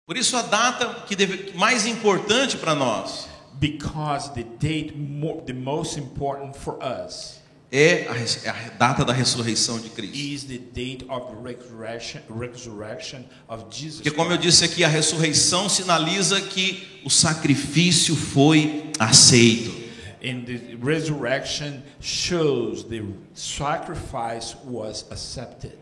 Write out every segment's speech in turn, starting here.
Por isso a data mais importante para nós Because the the most important for us é a data da ressurreição de Cristo. is the date of the resurrection of Jesus Porque, como eu Christ. disse aqui, a ressurreição sinaliza que o sacrifício foi aceito. And the resurrection shows the sacrifice was accepted.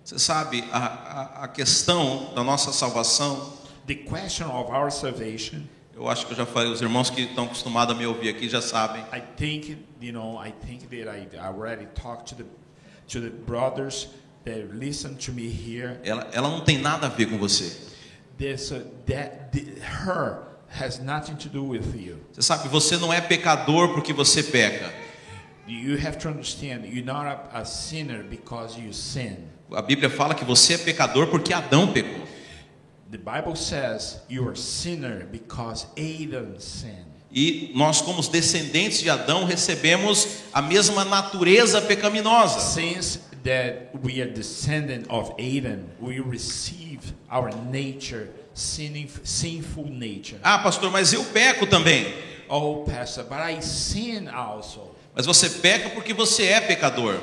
Você sabe, a questão da nossa salvação, The question of our salvation, eu acho que eu já falei, os irmãos que estão acostumados a me ouvir aqui já sabem. I think that I already talked to the brothers that listen to me here. Ela não tem nada a ver com você. Her has nothing to do with you. Você sabe, você não é pecador porque você peca. You have to understand, you're not a sinner because you sin. A Bíblia fala que você é pecador porque Adão pecou. The Bible says you are a sinner because Adam sinned. E nós, como os descendentes de Adão, recebemos a mesma natureza pecaminosa. Since that we are descendant of Adam, we receive our nature, sinful nature. Ah, pastor, mas eu peco também. Oh, pastor, but I sin also. Mas você peca porque você é pecador.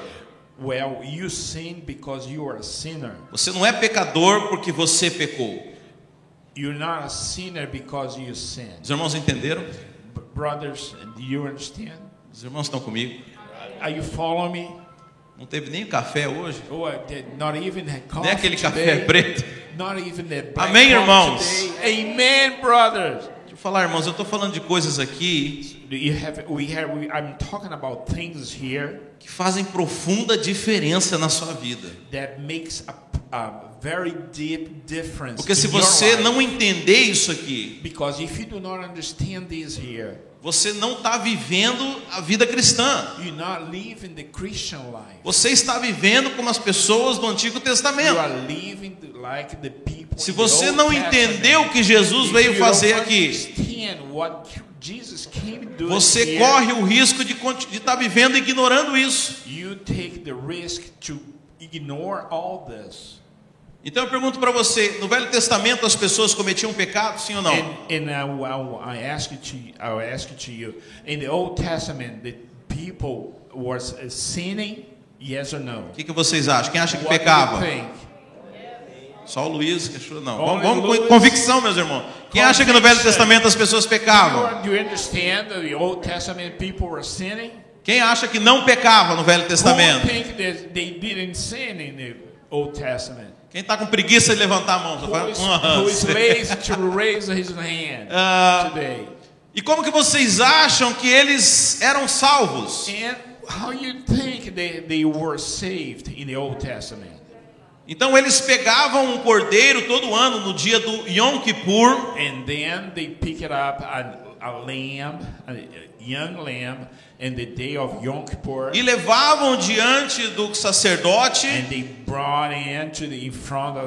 Well, you sin because you are a sinner. Você não é pecador porque você pecou. You're not a sinner because you sin. Os irmãos entenderam? Brothers, do you understand? Os irmãos estão comigo? Are you following me? Não teve nem café hoje. Oh, not even the coffee Nem aquele today. café preto. Not even the black Amém, coffee irmãos? today. Amen, brothers. Deixa eu falar, irmãos, eu estou falando de coisas aqui I'm talking about things here que fazem profunda diferença na sua vida. that makes a very deep difference. Porque se in your você life. não entender isso aqui, Because if you do not understand this here, você não está vivendo a vida cristã. you're not living the Christian life. Você está vivendo como as pessoas do Antigo You Testamento. are living like the people. Se in the você Old não Testament. entendeu o que Jesus If veio you fazer don't aqui, understand what Jesus came doing você here, corre o risco de estar vivendo ignorando isso. you take the risk to ignore all this. Então eu pergunto para você, no Velho Testamento as pessoas cometiam pecado, sim ou não? And I ask it to you. In the Old Testament, the people were sinning, yes or no? O que vocês acham? Quem acha que What do you pecava? think? Só o Luiz que achou não. Only Vamos com Luiz. convicção, meus irmãos. Quem acha que no Velho Testamento as pessoas pecavam? Do you understand that the Old Testament people were sinning? Quem acha que não pecava no Velho Who Testamento? think that they didn't sin in the Old Testament? Quem está com preguiça de levantar a mão? Who is lazy to raise his hand today? E como que vocês acham que eles eram salvos? And how you think they were saved in the Old Testament? Então eles pegavam um cordeiro todo ano no dia do Yom Kippur. And then they pick it up a lamb, a young lamb, in the day of Yom Kippur. E levavam diante do sacerdote. And they brought in front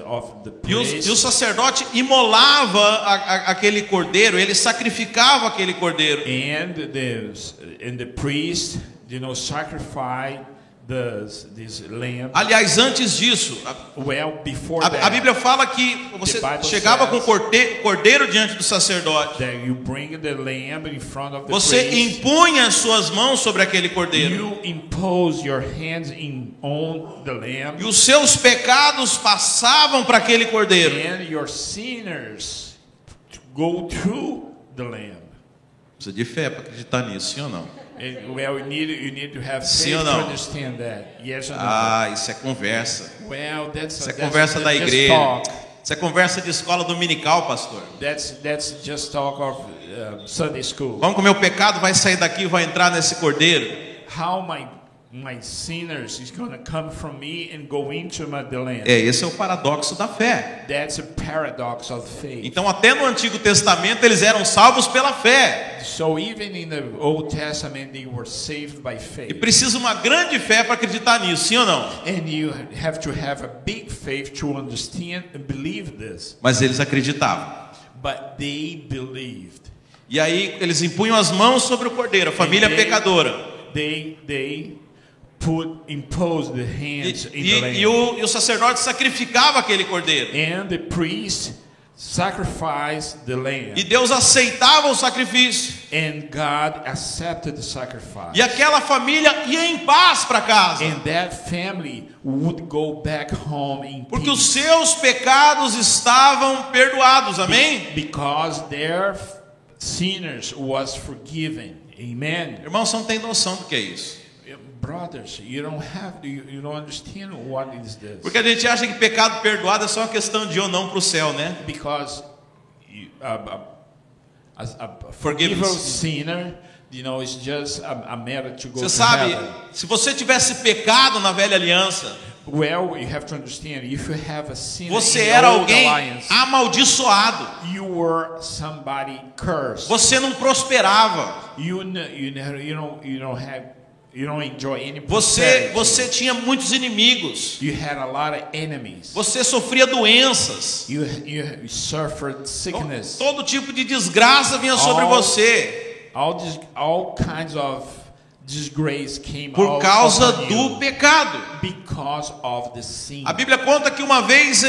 of the E priest. o sacerdote imolava aquele cordeiro, ele sacrificava aquele cordeiro. And the priest, sacrificed this lamb. Aliás, antes disso, Well, before a that, Bíblia fala que você The Bible chegava com says o cordeiro diante do sacerdote. that you bring the lamb in front of the Você priest. impunha as suas mãos sobre aquele cordeiro. You impose your hands on the lamb, E os seus pecados passavam para aquele cordeiro. and your sinners go through the lamb. Precisa de fé para acreditar nisso, sim ou não? Well, you need to have Sim faith ou to não? understand that. Yes or no? Ah, isso é conversa. Well, Isso é conversa da just igreja. talk. Isso é conversa de escola dominical, pastor. That's just talk of Sunday school. Como que o meu pecado vai sair daqui e vai entrar nesse cordeiro? How my sinners is going to come from me and go into the lamb. Esse é o paradoxo da fé. That's a paradox of faith. Então, até no Antigo Testamento, eles eram salvos pela fé. So even in the Old Testament, they were saved by E faith. precisa uma grande fé para acreditar nisso, sim ou não? And you have to have a big faith to understand and believe this. Mas eles acreditavam. But they believed. E aí, eles impunham as mãos sobre o cordeiro, a família pecadora. They imposed the hands in the lamb. E o sacerdote sacrificava aquele cordeiro. And the priest sacrificed the lamb. E Deus aceitava o sacrifício. And God accepted the sacrifice. E aquela família ia em paz para casa. And that family would go back home in Porque os peace. seus pecados estavam perdoados. Amém? Because their sinners was forgiven. Amen. Irmãos, você não tem noção do que é isso. Brothers, you don't understand what is this. Porque a gente acha que pecado perdoado é só uma questão de ir ou não para o céu, né? Because a Forgiveness. forgiving sinner, is just a matter to go Você to sabe, heaven. se você tivesse pecado na velha aliança, Well, you have to understand, if you have a sin você in era the old alguém alliance, amaldiçoado. you were somebody cursed. Você não prosperava. You don't enjoy any prosperity. Você tinha muitos inimigos. You had a lot of enemies. Você sofria doenças. You suffered sickness. Todo tipo de desgraça vinha sobre você All kinds of disgrace came por out causa upon do you pecado. because of the sin. A Bíblia conta que uma vez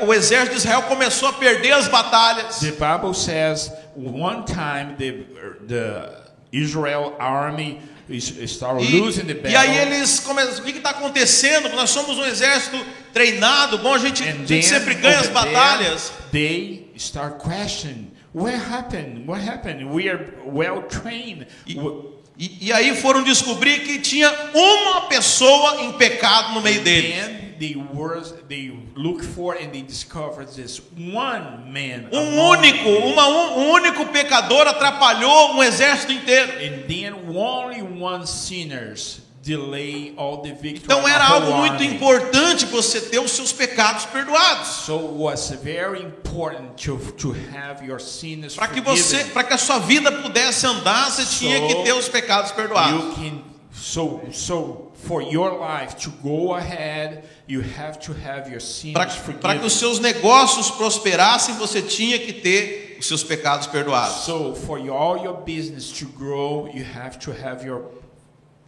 o exército de Israel começou a perder as batalhas. The Bible says one time the Israel army started losing the battle. E aí eles começam, o que está acontecendo? Nós somos um exército treinado, bom, a gente sempre ganha as batalhas. They start questioning, what happened? We are well trained. E aí foram descobrir que tinha uma pessoa em pecado no meio deles. And they look for and they discover this one man. Um único pecador atrapalhou um exército inteiro. And then only one sinners delay all the victory. Então era of the algo muito army. importante você ter os seus pecados perdoados. So it was very important to have your sins Para que forgiven. para que a sua vida pudesse andar, você tinha que ter os pecados perdoados. So for your life to go ahead, you have to have your sins Para forgiven. que os seus negócios prosperassem, você tinha que ter os seus pecados perdoados. So for all your business to grow, you have to have your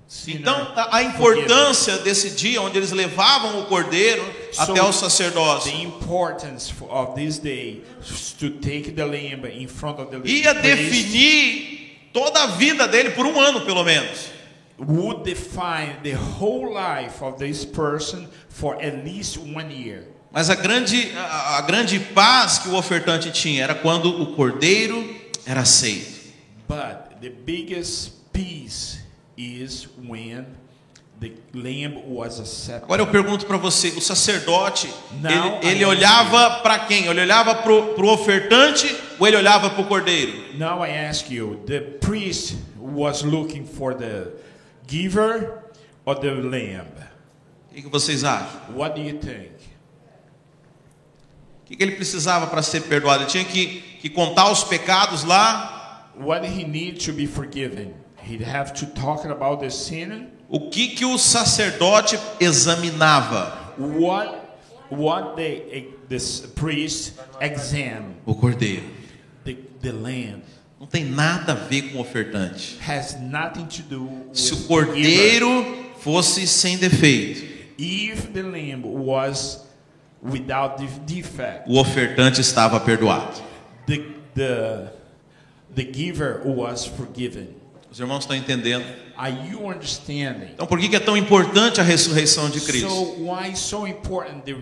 sinner Então, a importância desse dia onde eles levavam o cordeiro até o sacerdócio the importance of this day to take the lamb in front of the ia priest definir toda a vida dele por um ano, pelo menos. would define the whole life of this person for at least 1 year. Mas a grande paz que o ofertante tinha era quando o cordeiro era aceito. But the biggest peace is when the lamb was accepted. Agora eu pergunto para você, o sacerdote, Now ele I olhava para quem? Ele olhava para o ofertante ou ele olhava para o cordeiro? Now I ask you, the priest was looking for the giver or the lamb? O que vocês acham? What do you think? O que ele precisava para ser perdoado? Ele tinha que contar os pecados lá? What he need to be forgiven? He'd have to talk about the sin. O que o sacerdote examinava? What this priest examine? O cordeiro. The lamb Não tem nada a ver com o ofertante. has nothing to do Se o with the giver. cordeiro fosse sem defeito, If the lamb was without defect, o ofertante estava perdoado. the giver was forgiven. Os irmãos estão entendendo? Are you understanding? Então por que é tão importante a ressurreição de Cristo? So why so important the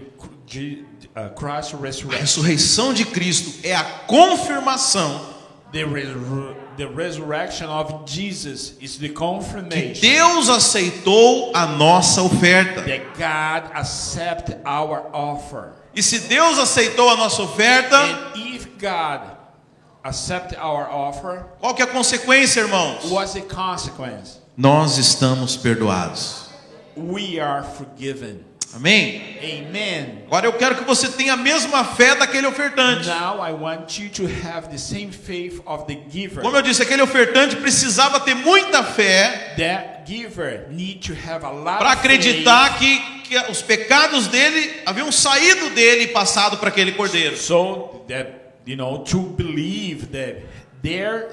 Christ A resurrection? ressurreição de Cristo é a confirmação The resurrection of Jesus is the que confirmation Deus aceitou a nossa oferta. that God accept our offer. E se Deus aceitou a nossa oferta, And if God accept our offer, qual que é a consequência, irmãos? what's the consequence? Nós estamos perdoados. We are forgiven. Amém? Amen. Agora eu quero que você tenha a mesma fé daquele ofertante. Now I want you to have the same faith of the giver. Como eu disse, aquele ofertante precisava ter muita fé That giver need to have a lot para of acreditar que os pecados dele haviam saído dele e passado para aquele cordeiro. so that to believe that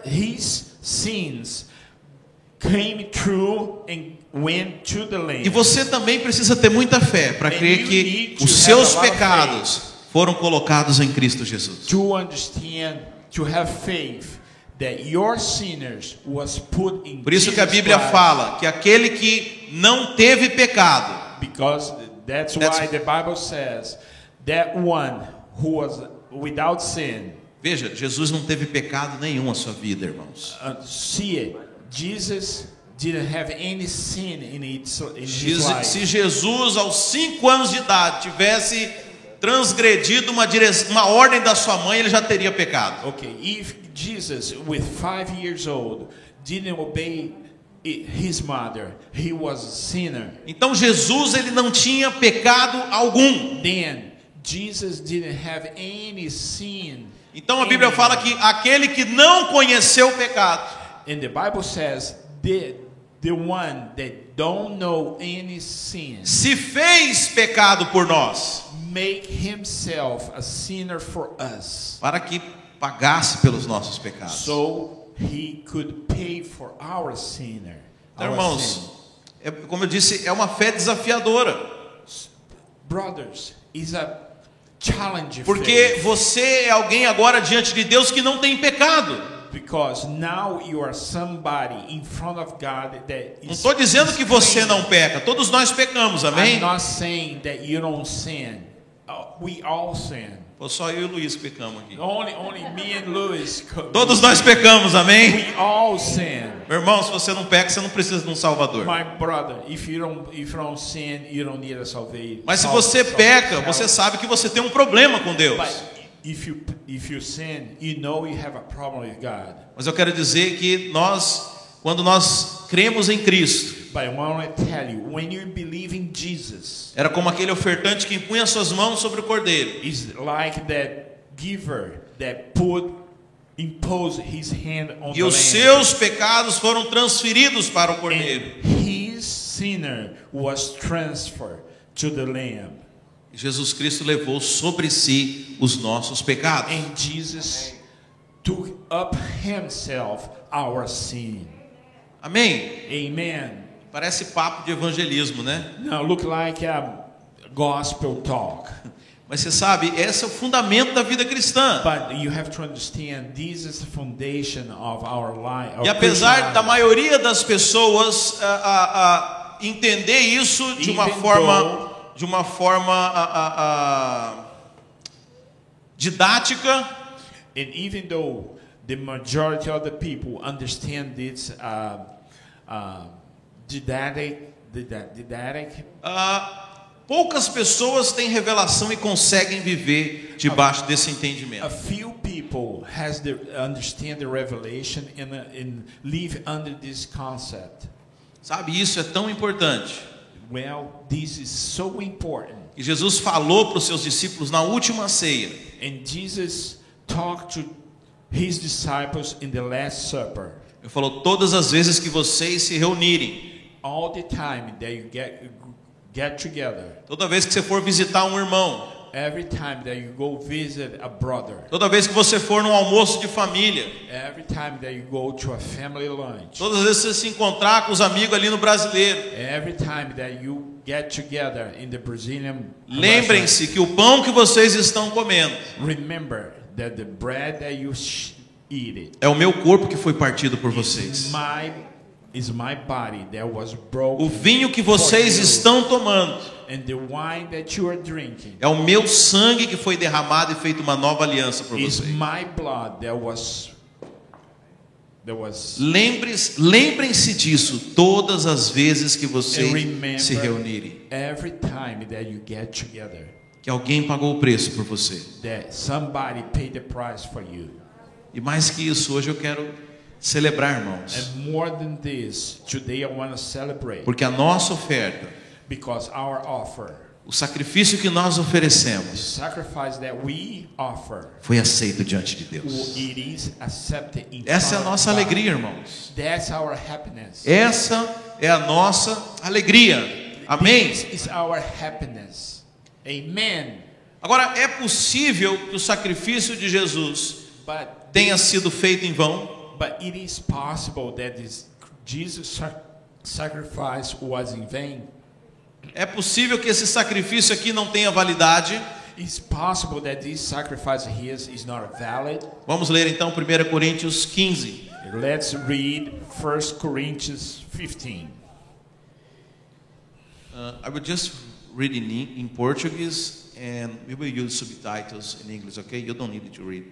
his sins came true and went to the Lamb. E você também precisa ter muita fé para crer que os seus pecados foram colocados em Cristo Jesus. To understand, to have faith that your sinners was put in Por isso que a Jesus Bíblia Christ, fala que aquele que não teve pecado, because that's why the Bible says that one who was without sin. veja, Jesus não teve pecado nenhum na sua vida, irmãos. See it. Jesus didn't have any sin in his life. Se Jesus aos 5 anos de idade tivesse transgredido uma ordem da sua mãe, ele já teria pecado. Okay, if Jesus with 5 years old didn't obey his mother, he was a sinner. Então Jesus ele não tinha pecado algum. Then Jesus didn't have any sin. Então a Bíblia fala que aquele que não conheceu o pecado, And the Bible says the one that don't know any sin se fez pecado por nós, make himself a sinner for us, para que pagasse pelos nossos pecados. so he could pay for our sinner. Então, Our irmãos, sin. como eu disse, é uma fé desafiadora. Brothers, is a challenge. Porque faith, você é alguém agora diante de Deus que não tem pecado. because now you are somebody in front of God that Não is. estou dizendo que você clean. não peca. Todos nós pecamos, amém? I'm not saying that you don't sin. We all sin. Foi só eu e o Luiz que pecamos aqui. Only me and Louis. Todos nós pecamos, amém? We all sin. Meu irmão, se você não peca, você não precisa de um salvador. My brother, if you don't sin, you don't need a salvation. Mas se você peca, você sabe que você tem um problema com Deus. But if you sin, you know you have a problem with God. Mas eu quero dizer que quando nós cremos em Cristo, But I want to tell you, when you believe in Jesus, era como aquele ofertante que impunha suas mãos sobre o cordeiro. it's like that giver that imposed his hand on E the os lamb. seus pecados foram transferidos para o cordeiro. And his sinner was transferred to the lamb. Jesus Cristo levou sobre si os nossos pecados. And Jesus took up himself our sin. Amém? Amen. Parece papo de evangelismo, né? Now look like a gospel talk. Mas você sabe, esse é o fundamento da vida cristã. But you have to understand this is the foundation of our life. E apesar da maioria das pessoas entender isso de uma forma didática, And even though the majority of the people understand this didactic, poucas pessoas têm revelação e conseguem viver debaixo desse a entendimento. few people understand the revelation and live under this concept. Sabe, isso é tão importante. Well, this is so important. E Jesus falou para os seus discípulos na última ceia. And Jesus talked to his disciples in the Last Supper. Ele falou: todas as vezes que vocês se reunirem, All the time that you get together, toda vez que você for visitar um irmão, every time that you go visit a brother, toda vez que você for num almoço de família, every time that you go to a family lunch, todas as vezes que você se encontrar com os amigos ali no Brasileiro, every time that you get together in the Brazilian lembrem-se que o pão que vocês estão comendo restaurant, remember that the bread that you eat it é o meu corpo que foi partido por vocês. is my body that was broken. O vinho que vocês for you. estão tomando And the wine that you are drinking é o meu sangue que foi derramado e feito uma nova aliança por is vocês. my blood that was Lembrem-se disso todas as vezes que and vocês remember se reunirem. every time that you get together Que alguém pagou o preço por você. that somebody paid the price for you. E mais que isso, hoje eu quero celebrar, irmãos. And more than this, today I want to celebrate Porque a nossa oferta, because our offer, o sacrifício que nós the oferecemos, sacrifice that we offer, foi aceito diante de Deus. it is accepted in Essa é a front of nossa God. alegria, irmãos. That's our happiness. Essa é a nossa alegria. Amém? This is our happiness. Amen. Agora, é possível que o sacrifício de Jesus But tenha sido feito em vão? it is possible that this Jesus sacrifice was in vain. É possível que esse sacrifício aqui não tenha validade? It's possible that this sacrifice of his is not valid. Vamos ler então 1 Coríntios 15. Let's read 1 Corinthians 15. I will just read in Portuguese and we will use subtitles in English, okay? You don't need to read.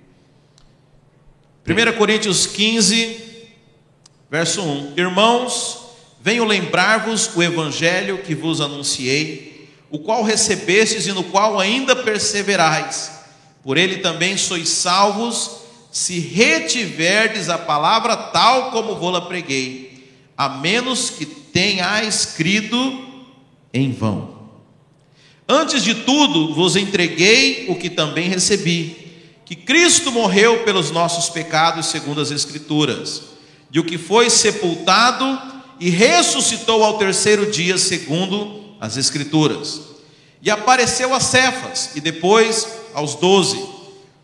1 Coríntios 15, verso 1. Irmãos, venho lembrar-vos o evangelho que vos anunciei, o qual recebestes e no qual ainda perseverais. Por ele também sois salvos, se retiverdes a palavra tal como vou-la preguei, a menos que tenhais crido em vão. Antes de tudo, vos entreguei o que também recebi, que Cristo morreu pelos nossos pecados segundo as Escrituras, e o que foi sepultado e ressuscitou ao terceiro dia segundo as Escrituras, e apareceu a Cefas, e depois aos 12.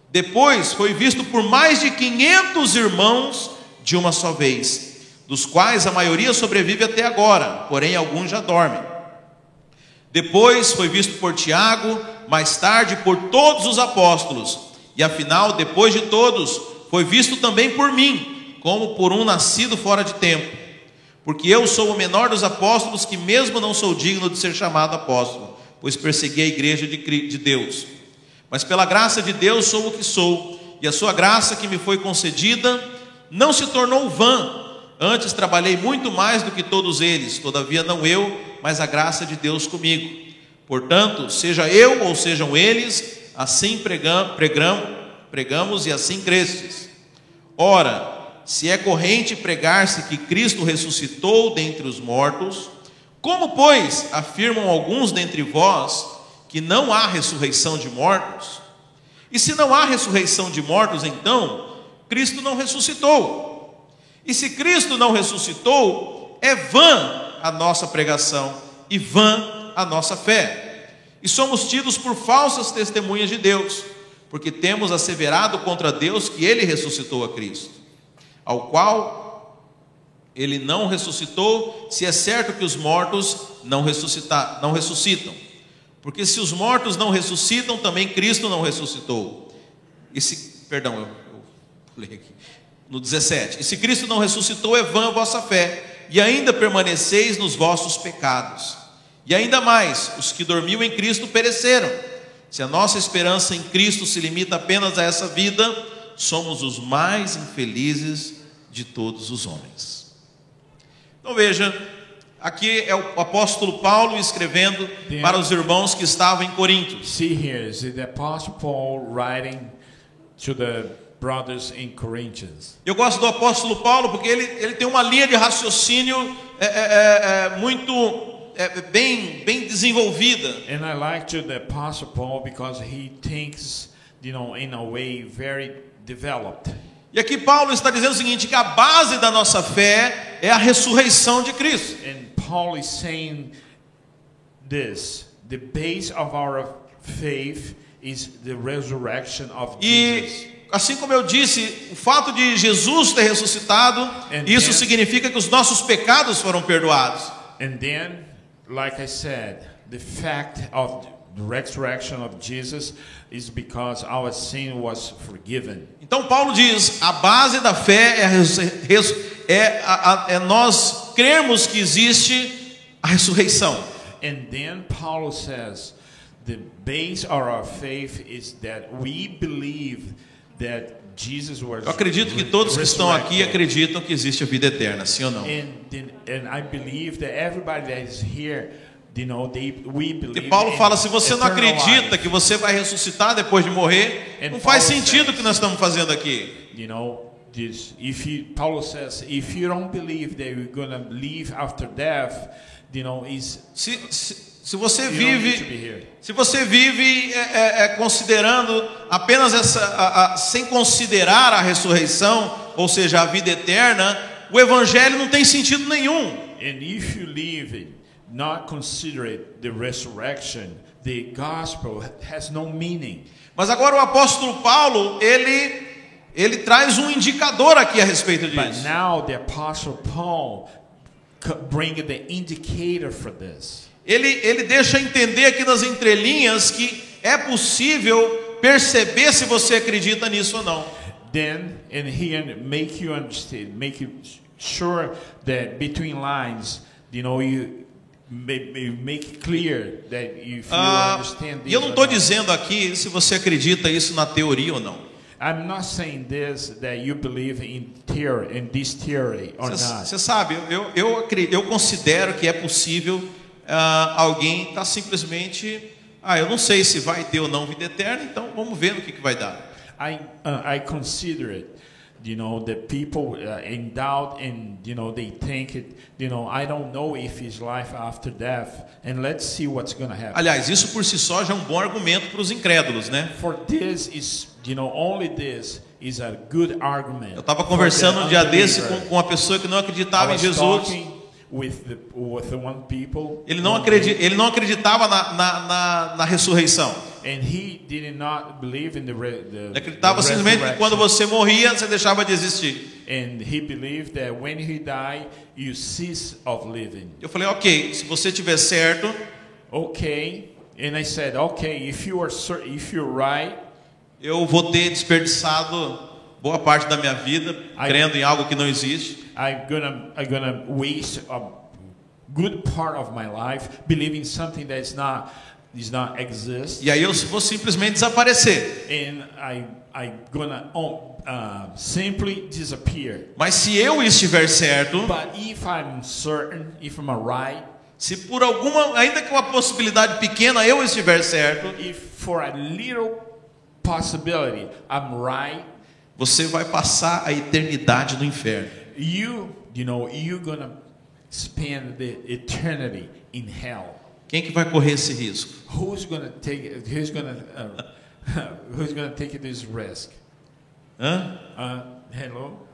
Depois foi visto por mais de 500 irmãos de uma só vez, dos quais a maioria sobrevive até agora, porém alguns já dormem. Depois foi visto por Tiago, mais tarde por todos os apóstolos, e afinal, depois de todos, foi visto também por mim, como por um nascido fora de tempo. Porque eu sou o menor dos apóstolos, que mesmo não sou digno de ser chamado apóstolo, pois persegui a igreja de Deus. Mas pela graça de Deus sou o que sou, e a sua graça que me foi concedida não se tornou vã. Antes trabalhei muito mais do que todos eles, todavia não eu, mas a graça de Deus comigo. Portanto, seja eu ou sejam eles, assim pregamos e assim crestes. Ora, se é corrente pregar-se que Cristo ressuscitou dentre os mortos, como, pois, afirmam alguns dentre vós que não há ressurreição de mortos? E se não há ressurreição de mortos, então, Cristo não ressuscitou. E se Cristo não ressuscitou, é vã a nossa pregação e vã a nossa fé. E somos tidos por falsas testemunhas de Deus, porque temos asseverado contra Deus que Ele ressuscitou a Cristo, ao qual Ele não ressuscitou, se é certo que os mortos não ressuscitam. Porque se os mortos não ressuscitam, também Cristo não ressuscitou. Eu pulei aqui. No 17. E se Cristo não ressuscitou, é vã a vossa fé, e ainda permaneceis nos vossos pecados. E ainda mais, os que dormiam em Cristo pereceram. Se a nossa esperança em Cristo se limita apenas a essa vida, somos os mais infelizes de todos os homens. Então veja, aqui é o apóstolo Paulo escrevendo para os irmãos que estavam em Corinto. See here, is the Apostle Paul writing to the brothers in Corinthians. Eu gosto do apóstolo Paulo porque ele tem uma linha de raciocínio muito bem desenvolvida. And I like to the Apostle Paul because he thinks, in a way very developed. E aqui Paulo está dizendo o seguinte, que a base da nossa fé é a ressurreição de Cristo. And Paul is saying this, the base of our faith is the resurrection of Jesus. E assim como eu disse, o fato de Jesus ter ressuscitado, isso significa que os nossos pecados foram perdoados. And then, like I said, the fact of the resurrection of Jesus is because our sin was forgiven. Então Paulo diz, a base da fé é nós crermos que existe a ressurreição. And then Paul says, the base of our faith is that we believe that Jesus was. Eu acredito que todos que estão aqui acreditam que existe a vida eterna, sim ou não? And I believe that everybody that is here, we believe. E Paulo fala, se você não acredita que você vai ressuscitar depois de morrer, não faz sentido o que nós estamos fazendo aqui. Paulo says, if you don't believe that you're going to live after death, se você vive considerando apenas sem considerar a ressurreição, ou seja, a vida eterna, o evangelho não tem sentido nenhum. And if you live not consider the resurrection, the gospel has no meaning. Mas agora o apóstolo Paulo, ele traz um indicador aqui a respeito disso. But now the apostle Paul bring the indicator for this. Ele deixa entender aqui nas entrelinhas que é possível perceber se você acredita nisso ou não. Then, and here make you understand, make you sure that between lines, you know, you make clear that if you understand this. E eu não estou dizendo aqui se você acredita isso na teoria ou não. I'm not saying this that you believe in theory, in this theory or not. Você sabe, eu considero que é possível alguém estar simplesmente, eu não sei se vai ter ou não vida eterna, então vamos ver no que vai dar. I consider it, you know, that people in doubt and, you know, they think it, you know, I don't know if it's life after death, and let's see what's going to happen. Aliás, isso por si só já é um bom argumento para os incrédulos, né? For this is, you know, only this is a good argument. Eu estava conversando um dia desse com uma pessoa que não acreditava em Jesus. With one people, ele não acreditava na ressurreição. And he did not believe in ele acreditava simplesmente que quando você morria, você deixava de existir. And he believed that when he died, you cease of living. Eu falei, ok, se você tiver certo. Okay, and I said, okay, if you're right. Eu vou ter desperdiçado boa parte da minha vida crendo em algo que não existe. I'm gonna waste a good part of my life believing something that does not exist. E aí eu vou simplesmente desaparecer. And I gonna simply disappear. Mas se eu estiver certo, but if I'm certain, if I'm right, se por alguma, ainda que uma possibilidade pequena, eu estiver certo, if for a little possibility I'm right, você vai passar a eternidade no inferno. You're gonna spend the eternity in hell. Quem que vai correr esse risco? Who's gonna take this risk? Hello?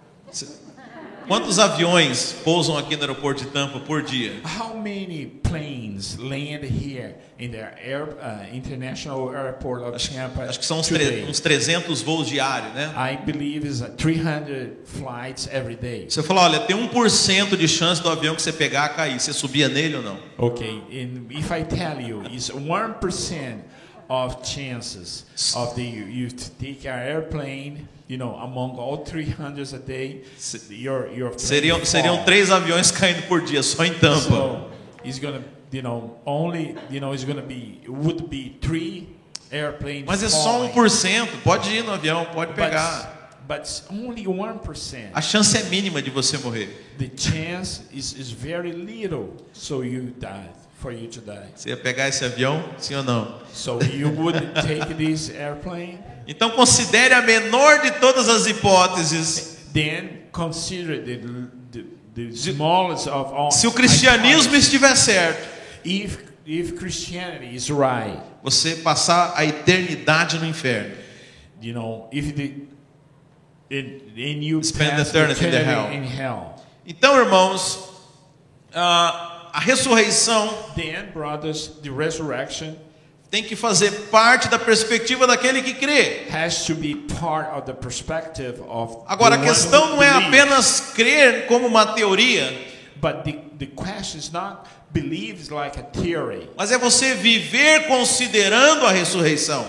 Quantos aviões pousam aqui no aeroporto de Tampa por dia? How many planes land here in the international airport of Tampa? Acho que são uns 300 voos diários, né? I believe it's 300 flights every day. Você falou, olha, tem 1% de chance do avião que você pegar cair. Você subia nele ou não? Okay, and if I tell you, it's 1% of chances of you to take an airplane. You know, among all 300 a day, your seriam 3 aviões caindo por dia só em Tampa. So it's gonna, would be 3 airplanes. Mas é só 1%. Pode ir no avião, pode pegar. But only 1%. A chance é mínima de você morrer. The chance is very little, so you die. For you to die. Você ia pegar esse avião, sim ou não? So you would take this airplane? Então considere a menor de todas as hipóteses. Then consider the smallest of all. Se o cristianismo estiver certo, if Christianity is right, você passar a eternidade no inferno. You know, if you spend pass eternity in hell. Então, irmãos, a ressurreição, then, brothers, the resurrection tem que fazer parte da perspectiva daquele que crê. Has to be part of the perspective of Agora, a questão não é apenas crer como uma teoria, but the question is not beliefs like a theory. Mas é você viver considerando a ressurreição.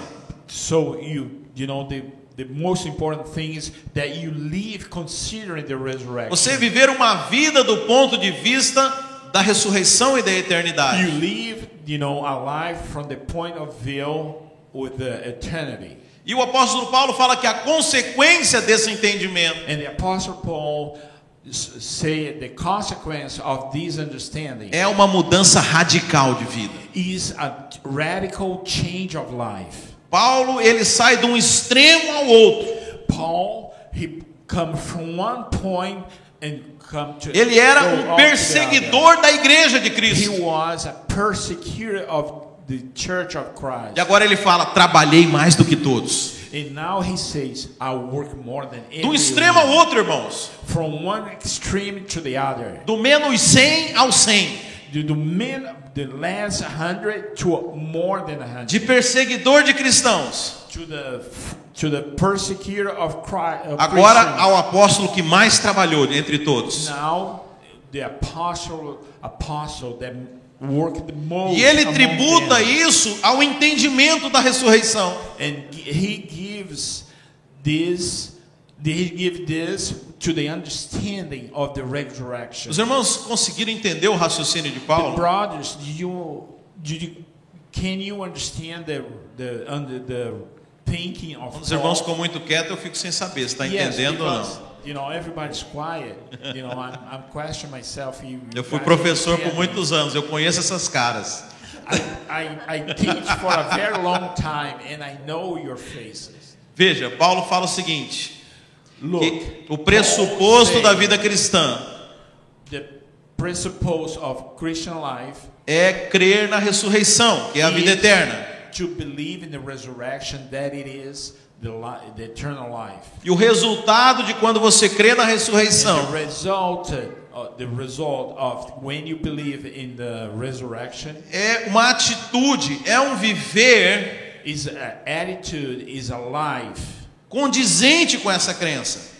So you know the most important thing is that you live considering the resurrection. Você viver uma vida do ponto de vista da ressurreição e da eternidade. You live, you know, a life from the point of view with the eternity. E o apóstolo Paulo fala que a consequência desse entendimento, and the apostle Paul say the consequence of this understanding, é uma mudança radical de vida. Is a radical change of life. Paulo, ele sai de um extremo ao outro. Paul, he comes from one point and ele era um perseguidor da igreja de Cristo. He was a persecutor of the church of Christ. E agora ele fala, trabalhei mais do que todos. And now he says, I work more than everyone. Do extremo ao outro, irmãos. From one extreme to the other. Do menos 100 ao 100. The less 100 to more than 100. De perseguidor de cristãos. To the persecutor of Christ. Agora ao apóstolo que mais trabalhou entre todos. Now the apostle that work the most E ele among tributa them. isso ao entendimento da ressurreição. And he gives this to the understanding of the resurrection. Os irmãos conseguiram entender o raciocínio de The Paulo? brothers, can you understand the thinking of Quando os irmãos Paul? ficam muito quietos, eu fico sem saber se está Yes, entendendo ou because, não. everybody's quiet. I'm questioning myself. Eu fui guys professor por understand muitos anos, eu conheço essas caras. I teach for a very long time, and I know your faces. Veja, Paulo fala o seguinte: Look, que o pressuposto Paul da said vida cristã the pressuppose of Christian life é crer na ressurreição, que é a vida is eterna. to believe in the resurrection, that it is the eternal life. E o resultado de quando você crê na And ressurreição the result of when you believe in the resurrection é uma atitude, é um viver is an attitude, is a life condizente com essa crença.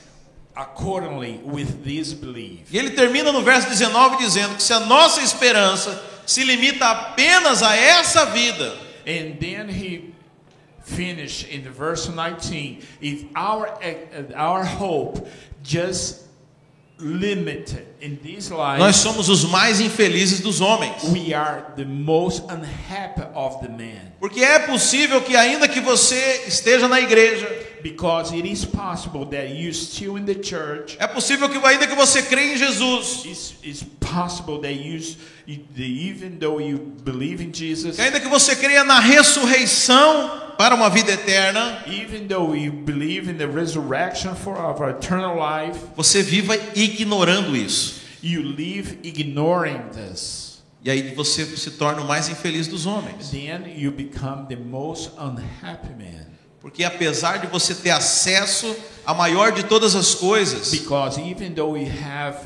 accordingly with this belief. E ele termina no verso 19 dizendo que se a nossa esperança se limita apenas a essa vida, And then he finished in the verse 19. If our hope just limited in this life, nós somos os mais infelizes dos homens. we are the most unhappy of the man. Porque é possível que ainda que você esteja na igreja, Because it is possible that you still in the church. é possível que ainda que você creia em Jesus, It's possible that even though you believe in Jesus, que ainda que você creia na ressurreição para uma vida eterna, even though you believe in the resurrection for our eternal life, você viva ignorando isso. you live ignoring this. E aí você se torna o mais infeliz dos homens. Then you become the most unhappy man. Porque apesar de você ter acesso à maior de todas as coisas, Because even though you have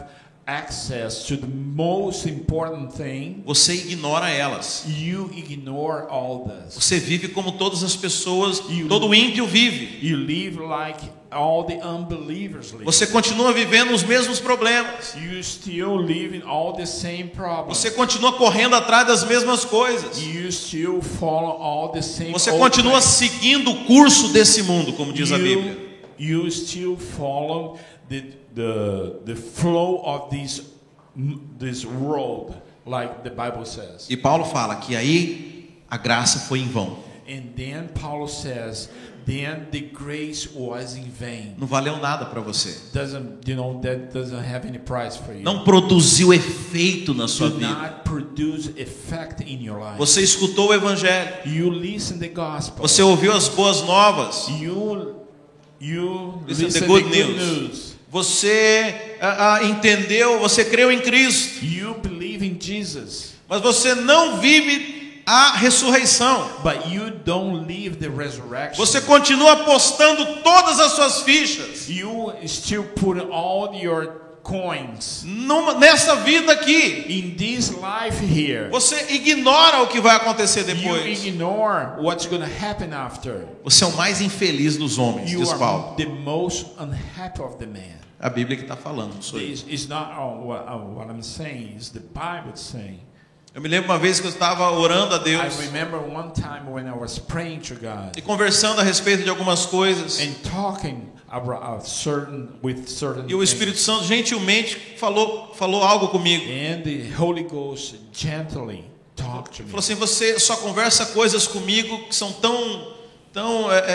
access to the most important thing, você ignora elas. you ignore all this. Você vive como todas as pessoas, You- todo ímpio vive. You live like all the unbelievers live. Você continua vivendo os mesmos problemas. You still live in all the same problems. Você continua correndo atrás das mesmas coisas. You still follow all the same. Você old continua things. seguindo o curso desse mundo, como diz a Bíblia. You still follow the flow of this world, like the Bible says. E Paulo fala que aí a graça foi em vão. And then Paul says, then the grace was in vain. Não valeu nada para você. That doesn't have any price for you. Não produziu efeito na sua Do vida. not produce effect in your life. Você escutou o evangelho. You listen the gospel. Você ouviu as boas novas. You Listen listen the good the good news. news. Você entendeu, você creu em Cristo. You believe in Jesus. Mas você não vive a ressurreição. But you don't live the resurrection. Você continua apostando todas as suas fichas You still put all your coins nessa vida aqui. in this life here. Você ignora o que vai acontecer You depois. ignore what's going to happen after. Você é o mais infeliz dos homens, You diz are Paulo. the most unhappy of the man. A Bíblia que está falando, não sou eu. It's not what I'm saying. It's the Bible saying. Eu me lembro uma vez que eu estava orando a I Deus remember one time when I was praying to God e conversando a respeito de algumas coisas. and talking about certain E o Espírito things. Santo gentilmente falou algo comigo. And the Holy Ghost gently talked to me. Falou assim: você só conversa coisas comigo que são tão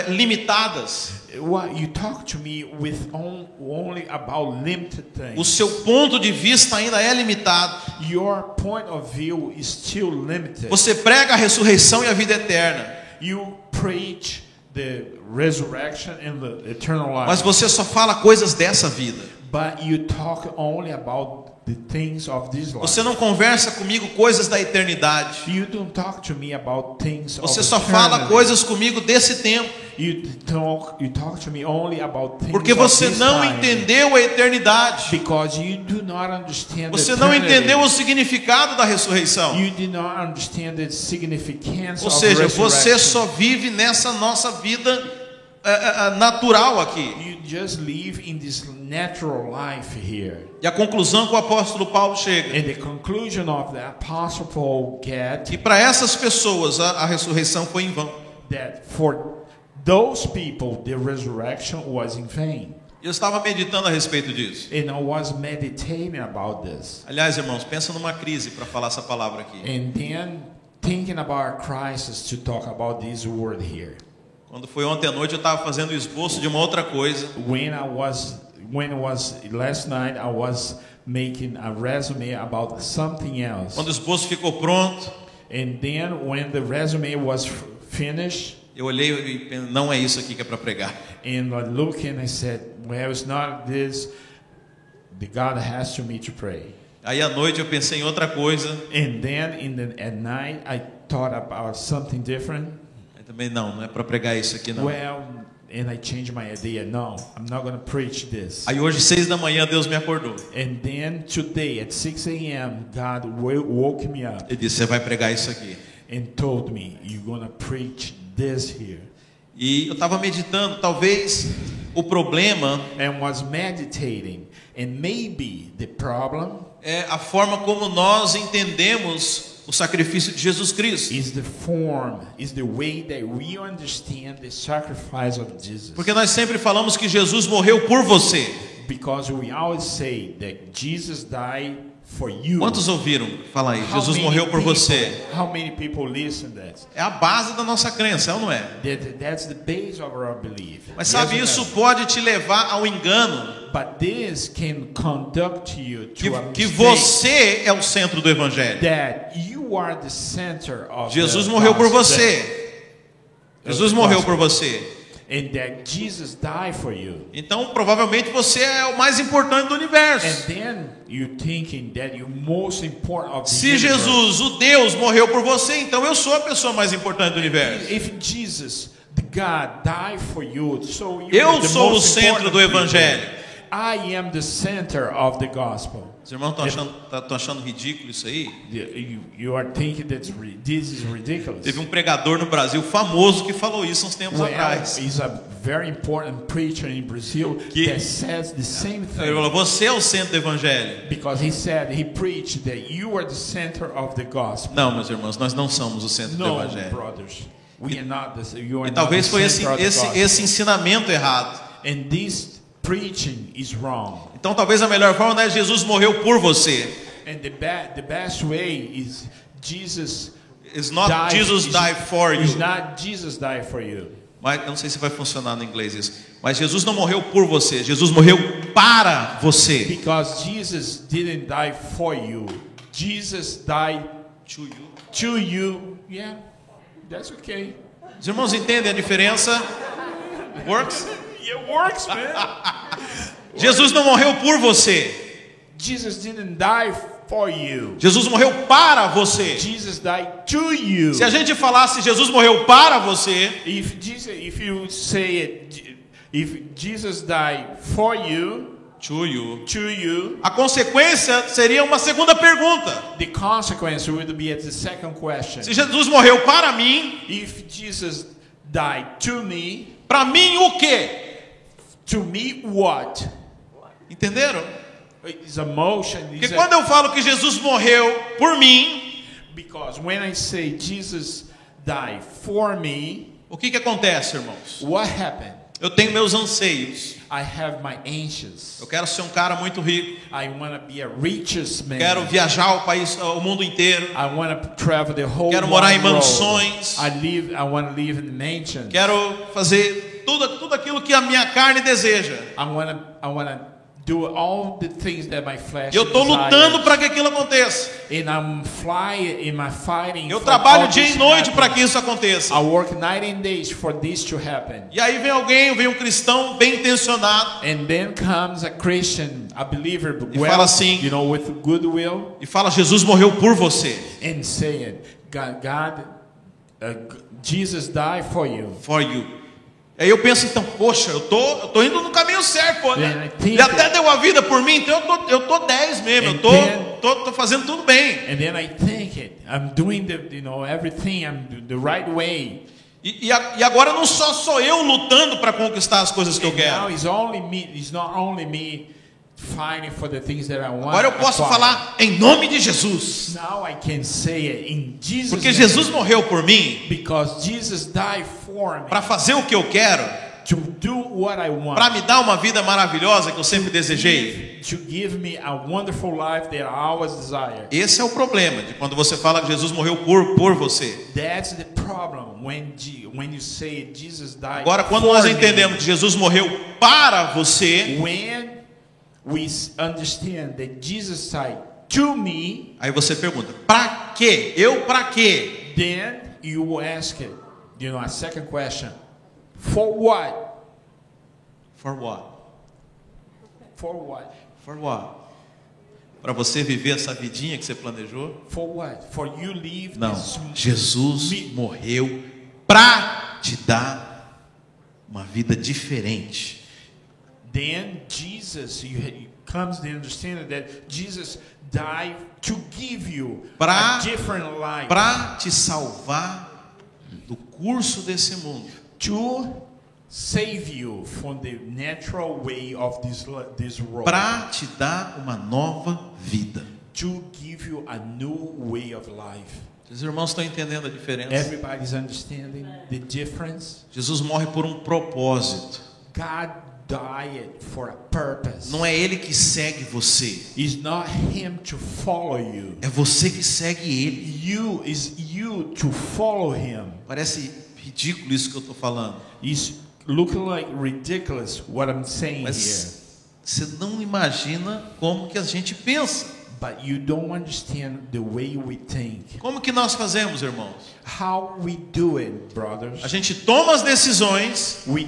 limitadas. What you talk to me with only about limited O things. seu ponto de vista ainda é limitado. Your point of view is still limited. Você prega a ressurreição e a vida eterna, You preach the resurrection and the eternal mas life, você só fala coisas dessa vida. but you talk only about the things of this life. Você não conversa comigo coisas da eternidade. You don't talk to me about things Você of só fala eternity. coisas comigo desse tempo, You talk to me only about things porque of você this não time, entendeu a eternidade. because you do not understand Você the não eternity. entendeu o significado da ressurreição. You do not understand the significance Ou of seja, você resurrection. só vive nessa nossa vida natural aqui. You just live in this natural life here. E a conclusão que o apóstolo Paulo chega, And the conclusion of the Apostle Paul get que para essas pessoas a ressurreição foi em vão. that for those people the resurrection was in vain. Eu estava meditando a respeito disso. And I was meditating about this. Aliás, irmãos, pensa numa crise para falar essa palavra aqui. And then thinking about crisis to talk about this word here. Quando foi ontem à noite, eu estava fazendo o esboço de uma outra coisa. When it was last night, I was making a resume about something else. Quando o esboço ficou pronto, And then when the resume was finished, eu olhei e pensei, não é isso aqui que é para pregar. and I looked and I said, well, it's not this. The God has to me to pray. Aí à noite eu pensei em outra coisa. And then at night, I thought about something different. Aí também não é para pregar isso aqui não. Well, and I changed my idea. No, I'm not going to preach this. Aí hoje 6 da manhã Deus me acordou. And then today at 6 a.m., God woke me up Ele disse, você vai pregar isso aqui. and told me, you're going to preach this here. E eu estava meditando, talvez o problema And was meditating. And maybe the problem é a forma como nós entendemos o sacrifício de Jesus Cristo. is the way that we understand the sacrifice of Jesus. Porque nós sempre falamos que Jesus morreu por você. Because we always say that Jesus died for you. Quantos ouviram? Fala aí, How Jesus many morreu por people- você. How many people listen to that? É a base da nossa crença, é ou não é? That's the base of our belief. Mas sabe, Yes or isso no? pode te levar ao engano But this can conduct you to a que mistake você é o centro do evangelho. that you are the center of Jesus the morreu por gospel. você. Jesus morreu por você. And that Jesus died for you. Então, provavelmente você é o mais importante do universo. And then you thinking that you're most important of the Se universe. Jesus, o Deus, morreu por você, então eu sou a pessoa mais importante do universo. If Jesus, the God, died for you, so you Eu are the sou o most centro important do people. evangelho. I am the center of the gospel. Os irmãos estão achando ridículo isso aí? You are thinking that this is ridiculous. Teve um pregador no Brasil famoso que falou isso uns tempos Well, atrás. he's a very important preacher in Brazil Que- that says the same Ele thing. falou, você é o centro do evangelho. Because he preached that you are the center of the gospel. Não, meus irmãos, nós não somos o centro do No, evangelho. brothers, we are not you are E not talvez the foi center of the gospel. esse ensinamento errado. And this preaching is wrong. Então talvez a melhor forma é Jesus morreu por você. And the best way is Jesus It's not died- Jesus is- died for is you. not Jesus died for you. Mas eu não sei se vai funcionar no inglês isso. Mas Jesus não morreu por você, Jesus morreu para você. Because Jesus didn't die for you. Jesus died to you. Yeah, that's okay. Os irmãos entendem a diferença? Works? It works, man. Jesus não morreu por você. Jesus didn't die for you. Jesus morreu para você. Jesus died to you. Se a gente falasse Jesus morreu para você, If you say it, if Jesus died for you, to you, a a consequência seria uma segunda pergunta. the consequence would be at the second question. Se Jesus morreu para mim, If Jesus died to me o quê? what? Entenderam? It's emotion. Porque quando eu falo que Jesus morreu por mim, Because when I say Jesus died for me, o que acontece, irmãos? what happened? Eu tenho meus anseios. I have my anxious. Eu quero ser um cara muito rico. I want to be a richest man. Quero viajar o mundo inteiro. I want to travel the whole Quero morar em wide world. mansões. I want to live in mansions. Quero fazer tudo aquilo que a minha carne deseja. I want to do all the things that my flesh E eu estou lutando para que aquilo aconteça. And I'm fighting. Eu for trabalho all dia this e noite happen. para que isso aconteça. I work night and days for this to happen. E aí vem um cristão bem intencionado And then comes a Christian, a believer, E fala assim, with goodwill, e fala: Jesus morreu por você. and saying, Jesus died for you. For you. Aí eu penso então, poxa, eu tô indo no caminho certo, pô, né? Yeah, I think Ele até deu a vida por mim, então eu tô 10 mesmo, And tô fazendo tudo bem. And then I think I'm doing everything I'm the right way. E agora não sou eu lutando para conquistar as coisas que eu Now quero. it's not only me fighting for the things that I want. Agora eu posso acquire. falar em nome de Jesus. Now I can say it in Jesus' Porque name. Jesus morreu por mim Because Jesus died for me para fazer o que eu quero, to do what I want. para me dar uma vida maravilhosa que eu sempre desejei. To give me a wonderful life that I always desire. Esse é o problema de quando você fala que Jesus morreu por você. That's the problem when you say Jesus died. Agora, quando for nós me. entendemos que Jesus morreu para você, When we understand that Jesus died to me, aí você pergunta: para quê? Eu para quê? then you ask it, a second question. For what? For what? For what? For what? Para você viver essa vidinha que você planejou? For what? For you live Não. this Jesus morreu para te dar uma vida diferente. Then Jesus, you comes to understand that Jesus died to give you a different life. Para te salvar do curso desse mundo. To save you from the natural way of this world. Para te dar uma nova vida. To give you a new way of life. Os irmãos estão entendendo a diferença? Everybody's understanding the difference. Jesus morre por um propósito. God died for a purpose. Não é ele que segue você. It's not him to follow you. É você que segue ele. You to follow him. Parece ridículo isso que eu estou falando. It's looking like ridiculous what I'm saying here. Mas você não imagina como que a gente pensa. But you don't understand the way we think. Como que nós fazemos, irmãos? How we do it, brothers. A gente toma as decisões We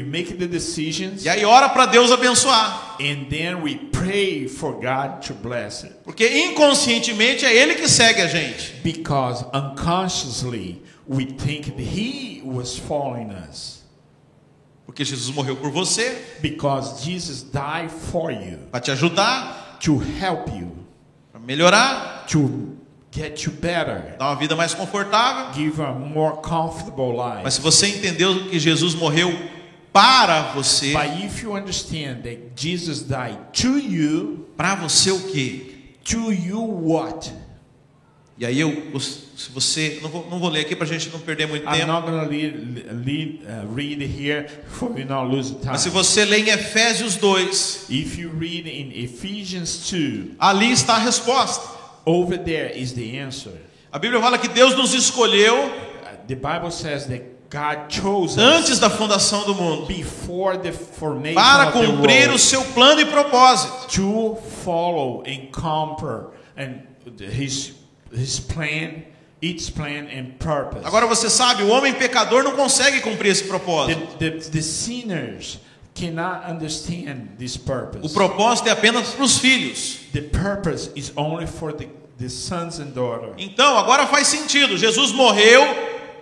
make the decisions, e aí ora para Deus abençoar. and then we pray for God to bless it. Porque inconscientemente é ele que segue a gente. Because unconsciously we think that He was following us. Porque Jesus morreu por você, Because Jesus died for you, para te ajudar, to help you, para melhorar, to get you better, dar uma vida mais confortável. give you a more comfortable life. Mas se você entendeu que Jesus morreu para você, But if you understand that Jesus died to you, para você o quê? to you what? E aí se você, não vou ler aqui para a gente não perder muito I'm tempo. not going to read here for you not lose time. Mas se você ler em Efésios 2, If you read in Ephesians 2, ali está a resposta. over there is the answer. A Bíblia fala que Deus nos escolheu The Bible says that God chose us antes da fundação do mundo before the formation para of the cumprir o world seu plano e propósito. to follow and conquer and his plan, its plan and purpose. Agora você sabe, o homem pecador não consegue cumprir esse propósito. The sinners cannot understand this purpose. O propósito é apenas para os filhos. The purpose is only for the sons and daughters. Então, agora faz sentido. Jesus morreu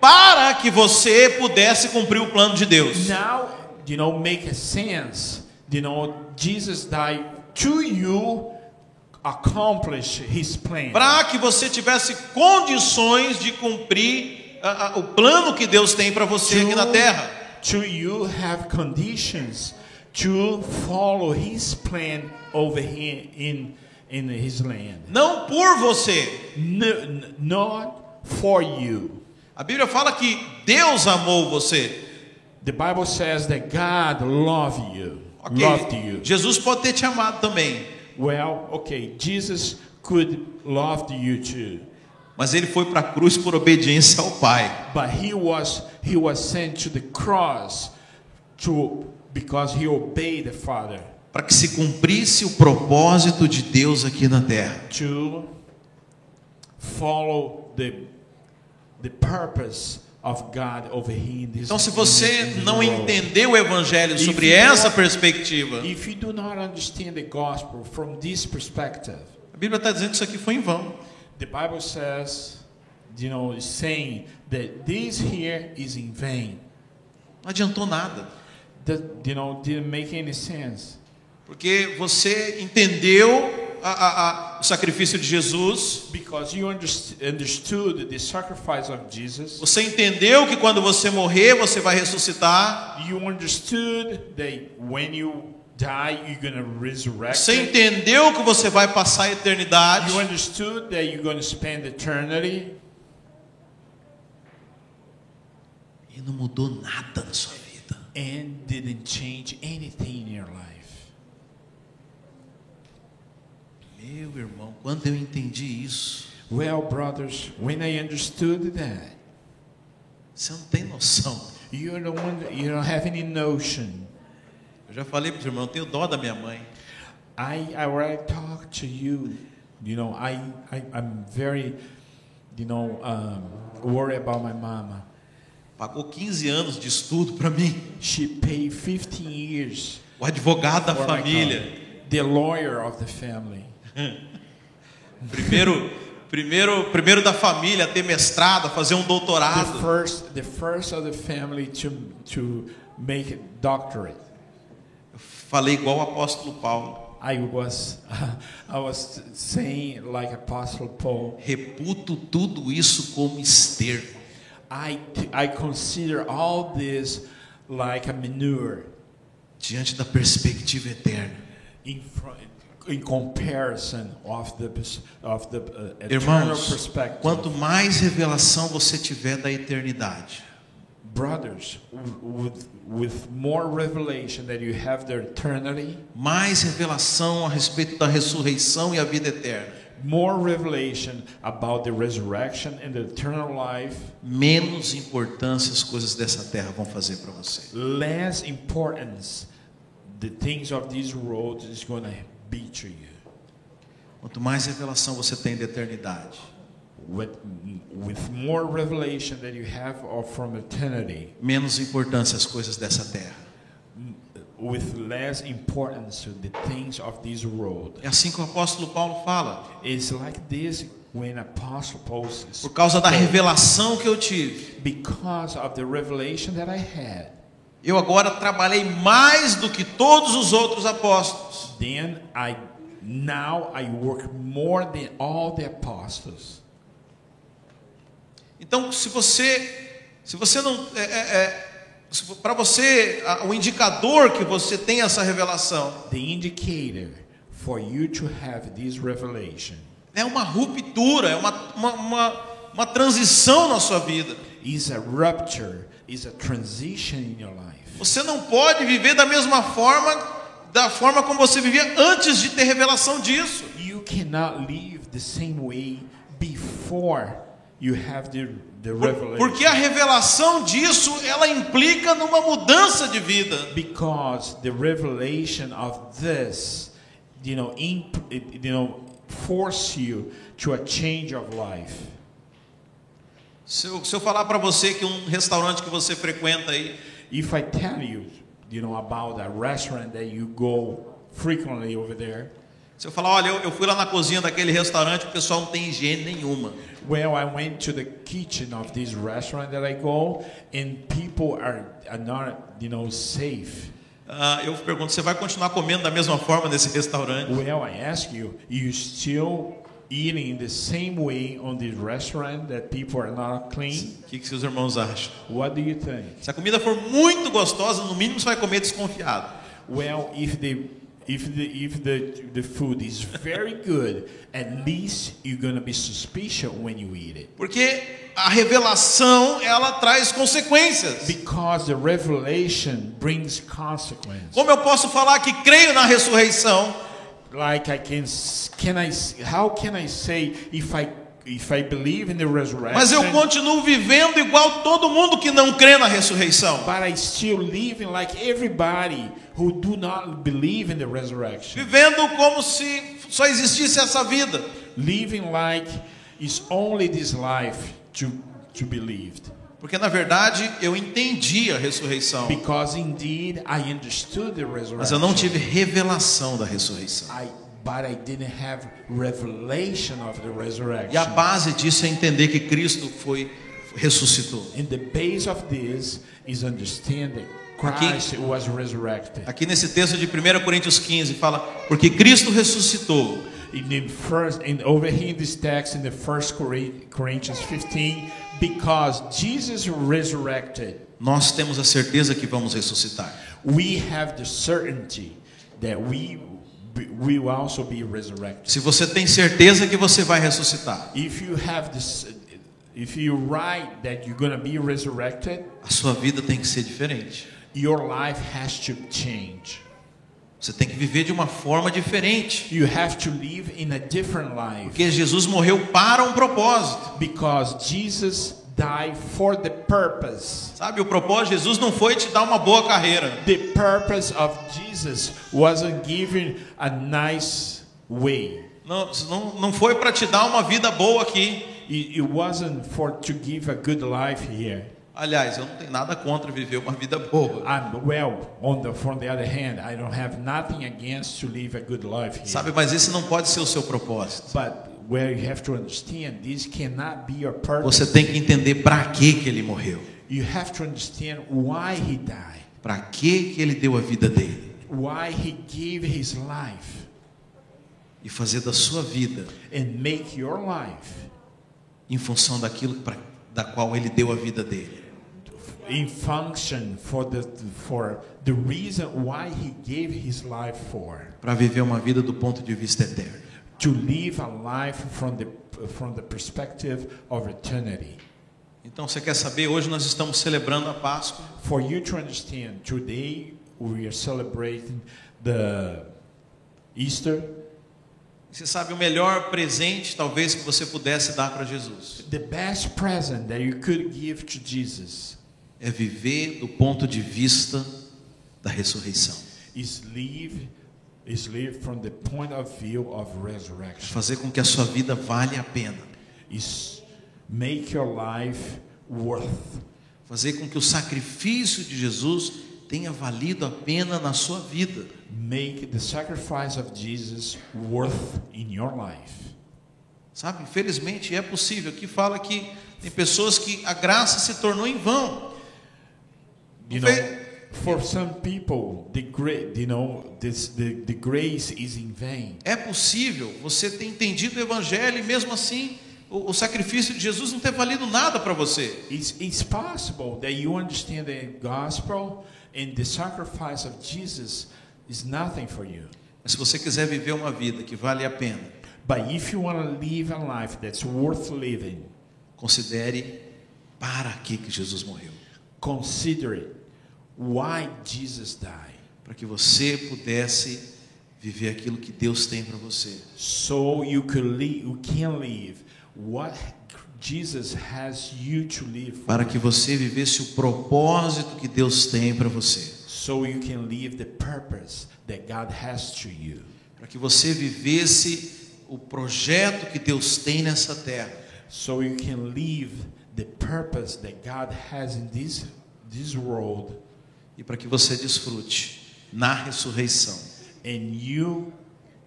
para que você pudesse cumprir o plano de Deus. Now, make a sense. Jesus died to you accomplish his plan. Para que você tivesse condições de cumprir o plano que Deus tem para você aqui na terra. To you have conditions to follow his plan over here in his land. Não por você. Not for you. A Bíblia fala que Deus amou você. The Bible says that God loved you. Okay. Loved you. Jesus pode ter te amado também. Well, okay, Jesus could love you too. Mas ele foi para a cruz por obediência ao Pai. But he was sent to the cross because he obeyed the Father. Para que se cumprisse o propósito de Deus aqui na terra. To follow the purpose of God over here in this. Então, se você in this não world. entendeu o evangelho sobre essa perspectiva, If you do not understand the gospel from this perspective, a Bíblia está dizendo que isso aqui foi em vão. the Bible says, is saying that this here is in vain. Não adiantou nada. That didn't make any sense. Porque você entendeu o sacrifício de Jesus. Because you understood the sacrifice of Jesus. Você entendeu que quando você morrer, você vai ressuscitar. You understood that when you die, you're going to resurrect. Você entendeu que você vai passar a eternidade. You understood that you're going to spend eternity. E não mudou nada na sua vida. And didn't change anything in your life. Meu irmão, quando eu entendi isso, Well, brothers, when I understood that, você não tem noção. you don't have any notion. Eu já falei para os irmãos, eu tenho dó da minha mãe. I already talked to you. You know, I'm very, worried about my mama. Pagou 15 anos de estudo para mim. She paid 15 years. O advogado da for my família. college. The lawyer of the family. Primeiro da família a ter mestrado, a fazer um doutorado. The first of the family to make a doctorate. Eu falei igual o apóstolo Paulo. I was saying like Apostle Paul. Reputo tudo isso como esterco. I consider all this like a manure Diante da perspectiva eterna. in comparison of the eternal Irmãos, perspective. quanto mais revelação você tiver da eternidade, Brothers, with more revelation that you have the eternity, mais revelação a respeito da ressurreição e a vida eterna, more revelation about the resurrection and the eternal life, menos importância as coisas dessa terra vão fazer para você. less importance the things of this world is going to be to you. Quanto mais revelação você tem da eternidade, With more revelation that you have from eternity, menos importância as coisas dessa terra. with less importance to the things of this world. É assim que o apóstolo Paulo fala. It's like this when Apostle Paul says, Por causa da revelação que eu tive, because of the revelation that I had, eu agora trabalhei mais do que todos os outros apóstolos. then now I work more than all the apostles. Então, se você não para você o indicador que você tem essa revelação The indicator for you to have this revelation é uma ruptura, é uma transição na sua vida. is a rupture, is a transition in your life. Você não pode viver da forma como você vivia antes de ter revelação disso. You cannot live the same way before you have the revelation. Porque a revelação disso, ela implica numa mudança de vida. Because the revelation of this, force you to a change of life. Se eu falar para você que um restaurante que você frequenta aí, If I tell you, about a restaurant that you go frequently over there. se eu falar, olha, eu fui lá na cozinha daquele restaurante, o pessoal não tem higiene nenhuma. Well, I went to the kitchen of this restaurant that I go, and people are not, safe. Eu pergunto, você vai continuar comendo da mesma forma nesse restaurante? Well, I ask you, you still eating the same way on this restaurant that people are not clean? O que seus irmãos acham? What do you think? Se a comida for muito gostosa, no mínimo você vai comer desconfiado. Well, if the food is very good, at least you're going to be suspicious when you eat it. Porque a revelação, ela traz consequências. Because the revelation brings consequence. Como eu posso falar que creio na ressurreição? Like how can I say if I believe in the resurrection? Mas eu continuo vivendo igual todo mundo que não crê na ressurreição. But I still living like everybody who do not believe in the resurrection. Vivendo como se só existisse essa vida. Living like it's only this life to be lived. Porque na verdade eu entendi a ressurreição. Because indeed I understood the resurrection. Mas eu não tive revelação da ressurreição. But I didn't have revelation of the resurrection. E a base disso é entender que Cristo ressuscitou. And the base of this is understanding Christ was resurrected. Aqui nesse texto de 1 Coríntios 15 fala, porque Cristo ressuscitou. over here in this text in the 1 Corinthians 15, because Jesus resurrected, nós temos a certeza que vamos ressuscitar. we have the certainty that we will also be resurrected. Se você tem certeza que você vai ressuscitar, If you write that you're going to be resurrected, a sua vida tem que ser diferente. your life has to change. Você tem que viver de uma forma diferente. You have to live in a different life. Porque Jesus morreu para um propósito. Because Jesus died for the purpose. Sabe, o propósito de Jesus não foi te dar uma boa carreira. The purpose of Jesus wasn't giving a nice way. Não foi para te dar uma vida boa aqui. It wasn't to give a good life here. Aliás, eu não tenho nada contra viver uma vida boa. From the other hand, I don't have nothing against to live a good life here. Sabe, mas esse não pode ser o seu propósito. But where you have to understand, this cannot be your purpose. Você tem que entender para que ele morreu. You have to understand why he died. Para que ele deu a vida dele. Why he gave his life. E fazer da sua vida and make your life em função daquilo da qual ele deu a vida dele. In function for the reason why he gave his life for. Para viver uma vida do ponto de vista eterno. To live a life from the perspective of eternity. Então, você quer saber? Hoje nós estamos celebrando a Páscoa. For you to understand, today we are celebrating the Easter. Você sabe, o melhor presente talvez que você pudesse dar para Jesus. The best present that you could give to Jesus é viver do ponto de vista da ressurreição. Is live from the point of view of resurrection. Fazer com que a sua vida valha a pena. Is make your life worth. Fazer com que o sacrifício de Jesus tenha valido a pena na sua vida. Make the sacrifice of Jesus worth in your life. Sabe, infelizmente é possível. Aqui fala que tem pessoas que a graça se tornou em vão. You know, for some people, the grace is in vain. É possível você ter entendido o evangelho e mesmo assim o sacrifício de Jesus não ter valido nada para você. It's possible that you understand the gospel and the sacrifice of Jesus is nothing for you. Mas se você quiser viver uma vida que vale a pena, but if you want to live a life that's worth living, considere para que Jesus morreu. Consider it. Why Jesus died. Para que você pudesse viver aquilo que Deus tem para você. So you can live what Jesus has you to live for. Para que você vivesse o propósito que Deus tem para você. So you can live the purpose that God has to you. Para que você vivesse o projeto que Deus tem nessa terra. So you can live the purpose that God has in this world. E para que você desfrute na ressurreição. And you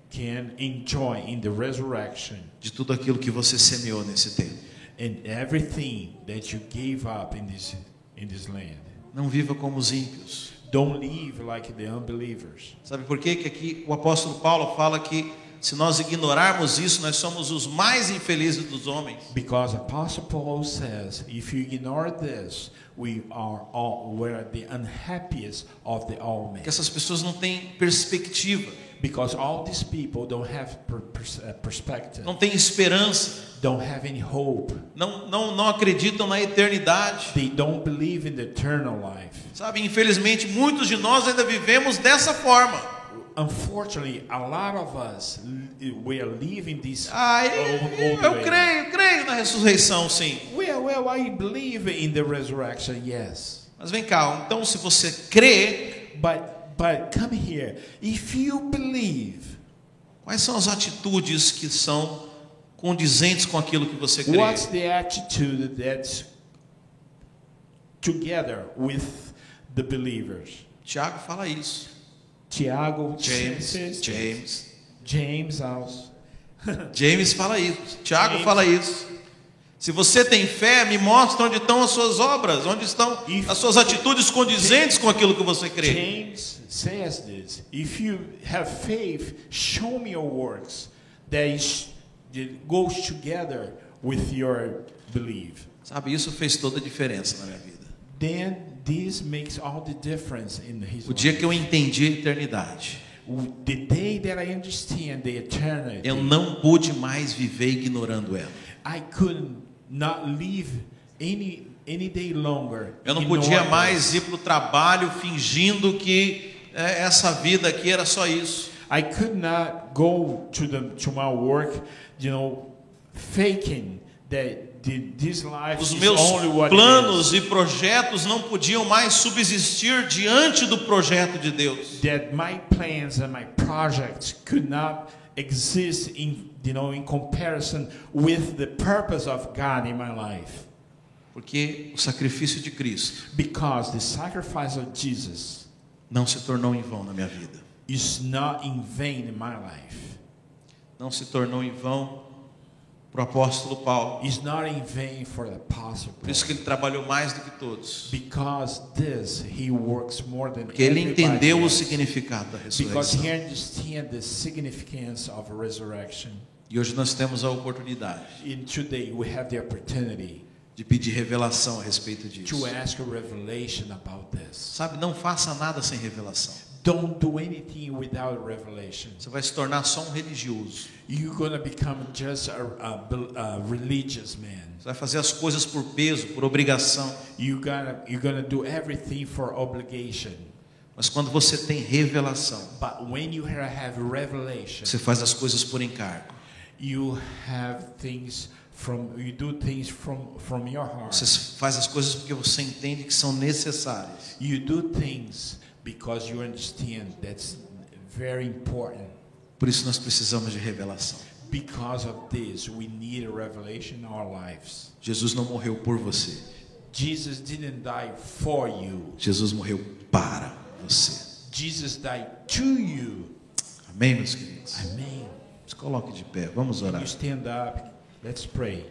can enjoy in the resurrection. De tudo aquilo que você semeou nesse tempo. And everything that you gave up in this land. Não viva como os ímpios. Don't live like the unbelievers. Sabe por quê? Que aqui o apóstolo Paulo fala que se nós ignorarmos isso, nós somos os mais infelizes dos homens. Because Apostle Paul says, if you ignore this, we're the unhappiest of the all men. Que essas pessoas não têm perspectiva. Because all these people don't have perspective. Não têm esperança. Don't have any hope. Não acreditam na eternidade. They don't believe in the eternal life. Sabe, infelizmente muitos de nós ainda vivemos dessa forma. Unfortunately, a lot of us we are living this. Eu creio na ressurreição, sim. Well, I believe in the resurrection, yes. Mas vem cá, então se você crê, but come here. If you believe, quais são as atitudes que são condizentes com aquilo que você crê? What's the attitude that's together with the believers? Tiago fala isso. Tiago, James also. James fala isso. Tiago fala isso. Se você tem fé, me mostra onde estão as suas obras, onde estão as suas atitudes condizentes com aquilo que você crê. James says this: if you have faith, show me your works that goes together with your belief. Sabe, isso fez toda a diferença na minha vida. Then this makes all the difference in his O dia life. que eu entendi a eternidade, The day that I understand the eternity, eu não pude mais viver ignorando ela. I could not live any day longer. Eu não ignoring podia this. mais ir para o trabalho fingindo que essa vida aqui era só isso. I could not go to my work, faking that this life Os is meus only what planos it e projetos não podiam mais subsistir diante do projeto de Deus. is. That my plans and my projects could not exist in comparison with the purpose of God in my life. Porque o sacrifício de Cristo Because the sacrifice of Jesus não se tornou em vão na minha vida. is not in vain in my life. Não se tornou em vão para o apóstolo Paulo. It's not in vain for the apostle Por isso que ele trabalhou mais do que todos. Because he works more than Porque ele everybody entendeu o else. significado da Because ressurreição. he understands the significance of resurrection. E hoje nós temos a oportunidade And today we have the opportunity de pedir revelação a respeito disso. to ask a revelation about this. Sabe, não faça nada sem revelação. Don't do anything without revelation. Você vai se tornar só um religioso. You're going to become just a religious man. Você vai fazer as coisas por peso, por obrigação. You're gonna do everything for obligation. Mas quando você tem revelação, But when you have revelation, você faz as coisas por encargo. you do things from your heart. Você faz as coisas porque você entende que são necessárias. You do things because you understand that's very important. Por isso nós precisamos de revelação. Because of this, we need a revelation in our lives. Jesus não morreu por você. Jesus didn't die for you. Jesus morreu para você. Jesus died to you. Amém, meus queridos? Amen. Se coloque de pé, vamos orar. You stand up. Let's pray.